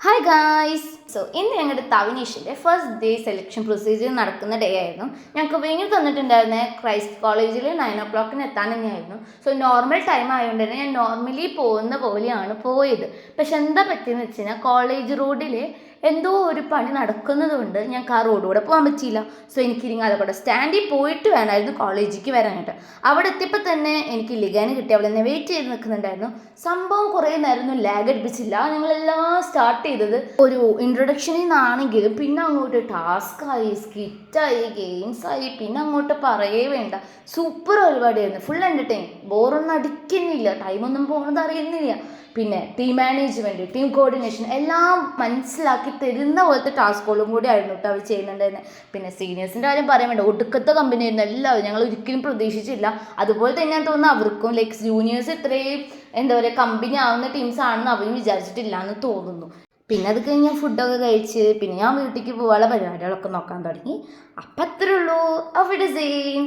Hi guys. ഇന്ന് ഞങ്ങളുടെ തവിനീഷിൻ്റെ first day selection procedure നടക്കുന്ന ഡേ ആയിരുന്നു. ഞങ്ങൾക്ക് വെന്യൂ തന്നിട്ടുണ്ടായിരുന്ന ക്രൈസ്റ്റ് കോളേജിൽ 9 o'clock എത്താൻ തന്നെയായിരുന്നു. നോർമൽ ടൈം ആയതുകൊണ്ട് തന്നെ ഞാൻ നോർമലി പോകുന്ന പോലെയാണ് പോയത്. പക്ഷെ എന്താ പറ്റിയെന്ന് വെച്ച് കഴിഞ്ഞാൽ കോളേജ് റോഡിൽ എന്തോ ഒരു പണി നടക്കുന്നത് കൊണ്ട് ഞങ്ങൾക്ക് ആ റോഡിലൂടെ പോകാൻ പറ്റിയില്ല. എനിക്ക് ഇരിങ്ങാലക്കുട സ്റ്റാൻഡിൽ പോയിട്ട് വേണമായിരുന്നു കോളേജിലേക്ക് വരാനായിട്ട്. അവിടെ എത്തിയപ്പോൾ തന്നെ എനിക്ക് ലിഗാന് കിട്ടി. അവിടെ തന്നെ വെയിറ്റ് ചെയ്ത് നിൽക്കുന്നുണ്ടായിരുന്നു. സംഭവം കുറേ നേരമൊന്നും ലാഗ് അടിപ്പിച്ചില്ല. ഞങ്ങളെല്ലാം സ്റ്റാർട്ട് ചെയ്തത് ഒരു ഇൻട്രൊഡക്ഷനിൽ നിന്നാണെങ്കിലും പിന്നെ അങ്ങോട്ട് ടാസ്ക്കായി, സ്കിറ്റായി, ഗെയിംസായി, പിന്നെ അങ്ങോട്ട് പറയേ വേണ്ട. സൂപ്പർ പരിപാടിയായിരുന്നു. Full entertain. ബോറൊന്നും അടിക്കുന്നില്ല, ടൈമൊന്നും പോകുന്നത് അറിയുന്നില്ല. പിന്നെ ടീം മാനേജ്മെൻറ്റ്, ടീം കോർഡിനേഷൻ എല്ലാം മനസ്സിലാക്കി തരുന്ന പോലത്തെ ടാസ്കുകളും കൂടി ആയിരുന്നു കേട്ടോ അവർ ചെയ്യുന്നുണ്ടായിരുന്നത്. പിന്നെ സീനിയേഴ്സിൻ്റെ കാര്യം പറയാൻ വേണ്ട, ഒടുക്കത്തെ കമ്പനി ആയിരുന്നു എല്ലാവരും. ഞങ്ങൾ ഒരിക്കലും പ്രതീക്ഷിച്ചില്ല. അതുപോലെ തന്നെ ഞാൻ തോന്നുന്നു അവർക്കും ജൂനിയേഴ്സ് ഇത്രയും എന്താ പറയുക കമ്പനി ആവുന്ന ടീംസ് ആണെന്ന് അവരും വിചാരിച്ചിട്ടില്ല എന്ന് തോന്നുന്നു. പിന്നെ അത് കഴിഞ്ഞ് ഞാൻ ഫുഡൊക്കെ കഴിച്ച് പിന്നെ ഞാൻ വീട്ടിലേക്ക് പോകാനുള്ള പരിപാടികളൊക്കെ നോക്കാൻ തുടങ്ങി. അപ്പം അത്രേ ഉള്ളൂ. അവിടെ സെയിം